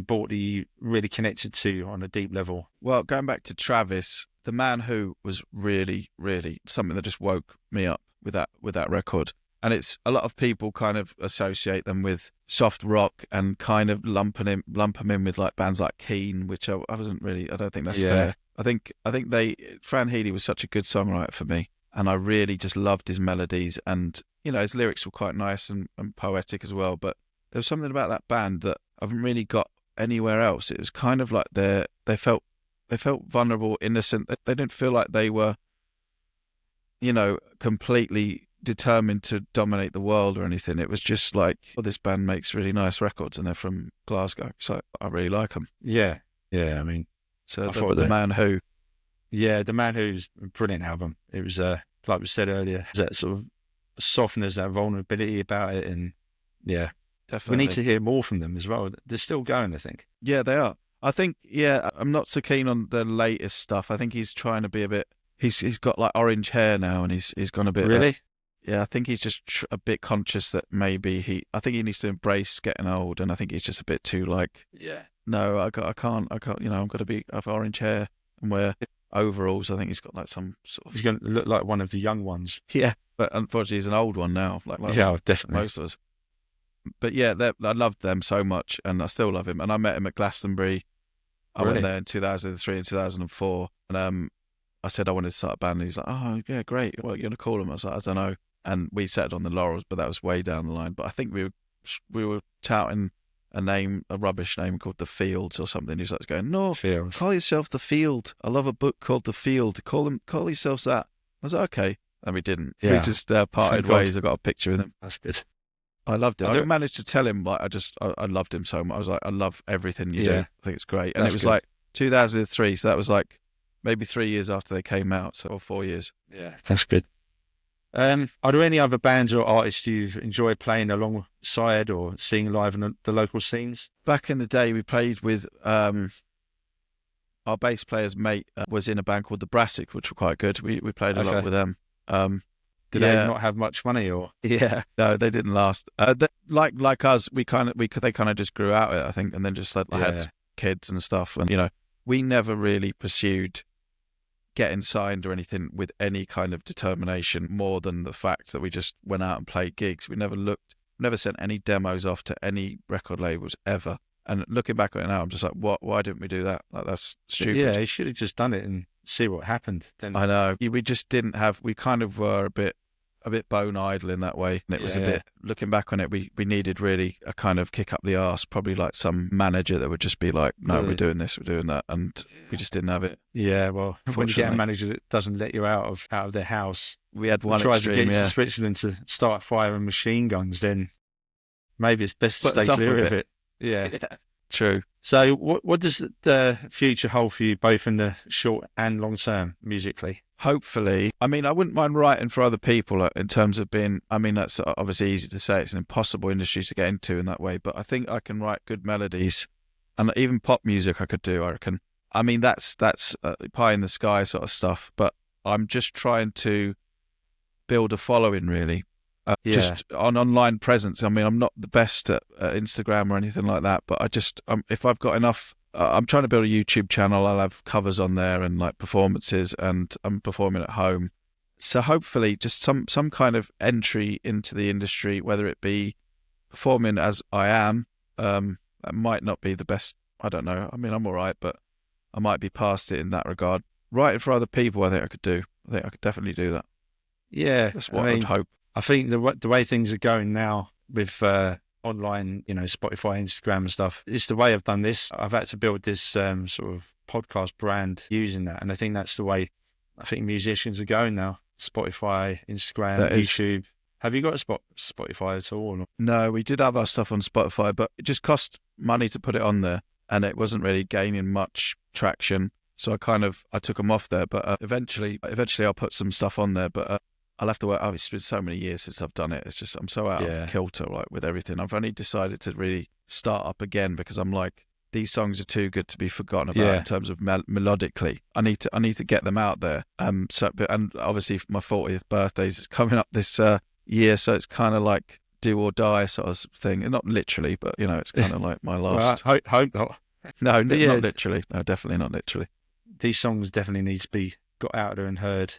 bought that you really connected to on a deep level? Well, going back to Travis, The Man Who was really, really something that just woke me up with that record. And it's a lot of people kind of associate them with soft rock and kind of lump them in with like bands like Keane, which I wasn't really. I don't think that's fair. I think Fran Healy was such a good songwriter for me, and I really just loved his melodies, and his lyrics were quite nice and poetic as well. But there was something about that band that I haven't really got anywhere else. It was kind of like they felt vulnerable, innocent. They didn't feel like they were, completely determined to dominate the world or anything. It was just like, this band makes really nice records and they're from Glasgow, so I really like them. Yeah, I mean, so the Man Who. Yeah, The Man Who's a brilliant album. It was like we said earlier, that sort of softness, that vulnerability about it, and definitely we need to hear more from them as well. They're still going, I think. Yeah, they are. I think I'm not so keen on the latest stuff. I think he's trying to be a bit. He's got like orange hair now, and he's gone a bit. Really? Yeah, I think he's just a bit conscious that maybe I think he needs to embrace getting old, and I think he's just a bit too like. Yeah. No, I can't. I've got to have orange hair and wear overalls. I think he's got like some sort of. He's going to look like one of the young ones. Yeah, but unfortunately, he's an old one now. Like definitely most of us. But yeah, I loved them so much, and I still love him. And I met him at Glastonbury. I went there in 2003 and 2004, and I said I wanted to start a band, and he's like, "Oh yeah, great. What are you gonna call them?" I was like, "I don't know." And we settled on the Laurels, but that was way down the line. But I think we were touting a rubbish name called The Fields or something. He's like going, "No, Fields. Call yourself The Field. I love a book called The Field. Call yourselves that." I was like, "Okay," and we didn't. Yeah. We just parted ways. I got a picture with him. That's good. I loved it. I managed to tell him I loved him so much. I was like, "I love everything you do. I think it's great." And it was like 2003, so that was like maybe 3 years after they came out, or 4 years. Yeah, that's good. Are there any other bands or artists you've enjoyed playing alongside or seeing live in the local scenes? Back in the day, we played with our bass player's mate was in a band called the Brassic, which were quite good. We played a lot with them. Did they not have much money, or? Yeah, no, they didn't last. Like us, they kind of just grew out of it, I think, and then just had kids and stuff, and we never really pursued getting signed or anything with any kind of determination more than the fact that we just went out and played gigs. We never sent any demos off to any record labels ever. And looking back on it now, I'm just like, what? Why didn't we do that? Like, that's stupid. Yeah, he should have just done it and see what happened. Then I know. We just didn't have. We kind of were a bit bone idle in that way, and it was a bit. Looking back on it, we needed really a kind of kick up the arse, probably like some manager that would just be like, "No, we're doing this, we're doing that," and we just didn't have it. Yeah, well, when you get a manager that doesn't let you out of their house, we had one tries extreme, to get you to Switzerland to start firing machine guns, then maybe it's best to But stay clear of it. Yeah. True. So what does the future hold for you, both in the short and long term, musically? Hopefully. I mean, I wouldn't mind writing for other people in terms of being, I mean, that's obviously easy to say. It's an impossible industry to get into in that way, but I think I can write good melodies, and even pop music I could do, I reckon. I mean, that's pie in the sky sort of stuff, but I'm just trying to build a following, really. Just on online presence. I mean, I'm not the best at Instagram or anything like that, but I just, if I've got enough, I'm trying to build a YouTube channel. I'll have covers on there and like performances, and I'm performing at home. So hopefully just some kind of entry into the industry, whether it be performing as I am, that might not be the best. I don't know. I mean, I'm all right, but I might be past it in that regard. Writing for other people, I think I could do. I think I could definitely do that. Yeah. That's what I would hope. I think the way things are going now with online, Spotify, Instagram and stuff, it's the way I've done this. I've had to build this sort of podcast brand using that. And I think that's the way I think musicians are going now. Spotify, Instagram, YouTube. Have you got a Spotify at all? Or? No, we did have our stuff on Spotify, but it just cost money to put it on there, and it wasn't really gaining much traction. So I took them off there, but eventually I'll put some stuff on there, but I'll have to work. It's been so many years since I've done it. It's just, I'm so out of kilter, like, with everything. I've only decided to really start up again because I'm like, these songs are too good to be forgotten about in terms of melodically. I need to get them out there. And obviously my 40th birthday is coming up this year, so it's kind of like do or die sort of thing. Not literally, but it's kind of like my last. Well, hope not. No, not literally. No, definitely not literally. These songs definitely need to be got out there and heard.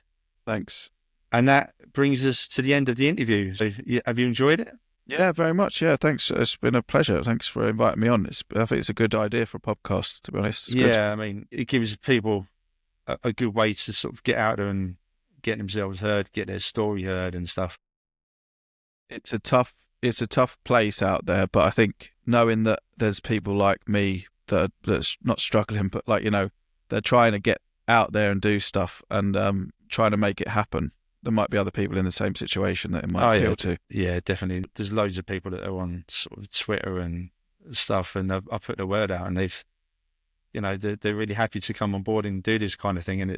Thanks. And that brings us to the end of the interview. So, have you enjoyed it? Yeah, very much. Yeah, thanks. It's been a pleasure. Thanks for inviting me on. I think it's a good idea for a podcast, to be honest. It's good. I mean, it gives people a good way to sort of get out there and get themselves heard, get their story heard and stuff. It's a tough place out there, but I think knowing that there's people like me that's not struggling, but they're trying to get out there and do stuff and trying to make it happen. There might be other people in the same situation that it might appeal to. Yeah, definitely. There's loads of people that are on sort of Twitter and stuff, and I put the word out, and they've, they're really happy to come on board and do this kind of thing, and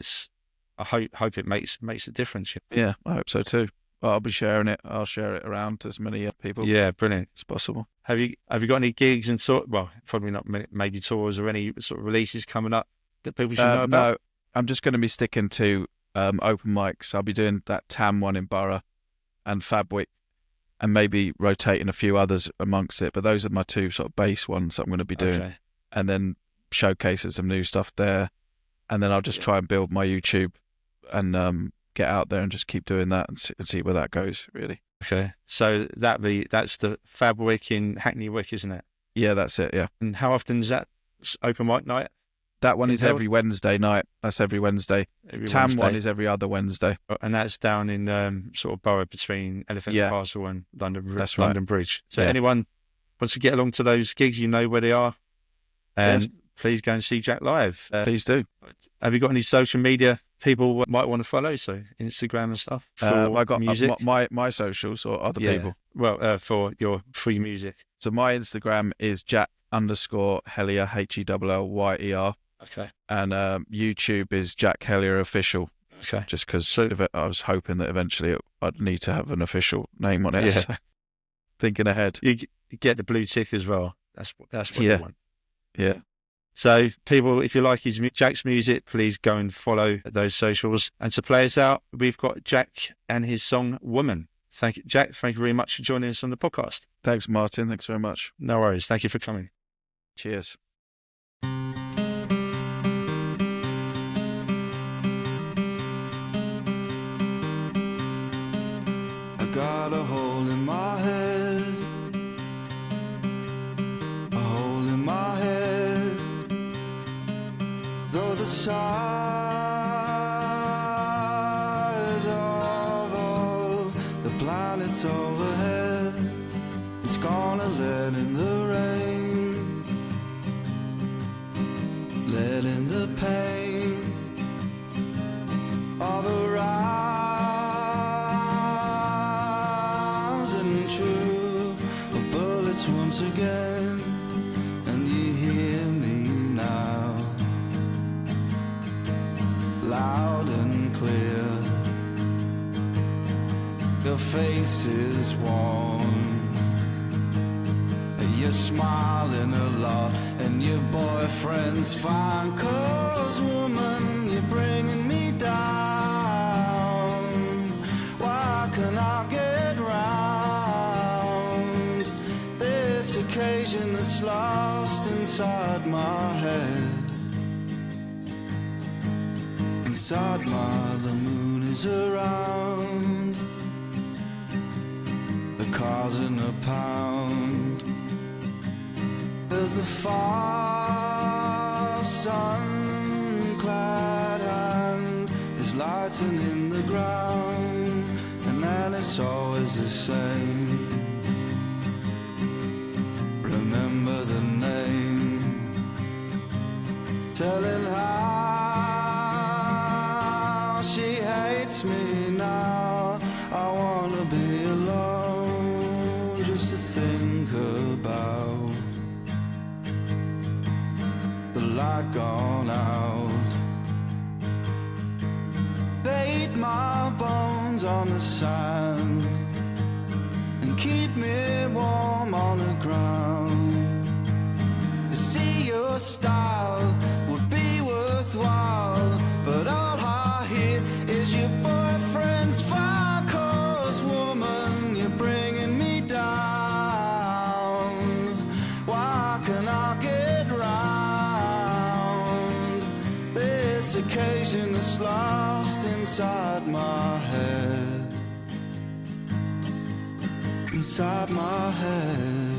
I hope it makes a difference. Yeah, I hope so too. I'll be sharing it. I'll share it around to as many people. Yeah, brilliant. As possible. Have you got any gigs and probably not, maybe tours or any sort of releases coming up that people should know about? No, I'm just going to be sticking to open mics. I'll be doing that Tam one in Borough and Fabwick, and maybe rotating a few others amongst it. But those are my two sort of base ones I'm going to be doing, and then showcasing some new stuff there. And then I'll just try and build my YouTube and get out there and just keep doing that and see where that goes, really. Okay, so that's the Fabwick in Hackney Wick, isn't it? Yeah, that's it. Yeah. And how often is that open mic night? That one is every Wednesday night. That's every Wednesday. Tam one is every other Wednesday. And that's down in sort of Borough between Elephant and Castle and London Bridge. So anyone wants to get along to those gigs, you know where they are. And please go and see Jack live. Please do. Have you got any social media people might want to follow? So Instagram and stuff? I got music? My socials or other people? Well, for your music. So my Instagram is Jack_Hellyer, Hellyer. Okay. And YouTube is Jack Hellyer Official. Okay. Just because I was hoping that eventually I'd need to have an official name on it. Yeah. So, thinking ahead. You get the blue tick as well. That's what you want. Yeah. So people, if you like Jack's music, please go and follow those socials. And to play us out, we've got Jack and his song Woman. Thank you, Jack. Thank you very much for joining us on the podcast. Thanks, Martin. Thanks very much. No worries. Thank you for coming. Cheers. got a hole in my head, a hole in my head. Though the size of all the planets overhead is gonna let in the rain, let in the pain of a rising truth of bullets once again. And you hear me now, loud and clear. Your face is worn, you're smiling a lot, and your boyfriend's fine. 'Cause woman, you're bringing me down. Why can I get round this occasion that's lost inside my head? Inside the moon is around, the cars in a pound. As the far sun-clad hand is lightening the ground, and then it's always the same. Remember the name, telling how she hates me now. I wanna be alone just to think about the light gone out. Bait my bones on the sand and keep me warm on the ground. To see your style would be worthwhile, but all I hear is your boyfriend's fire. 'Cause woman, you're bringing me down. Why can I get round this occasion that's lost inside my head, inside my head?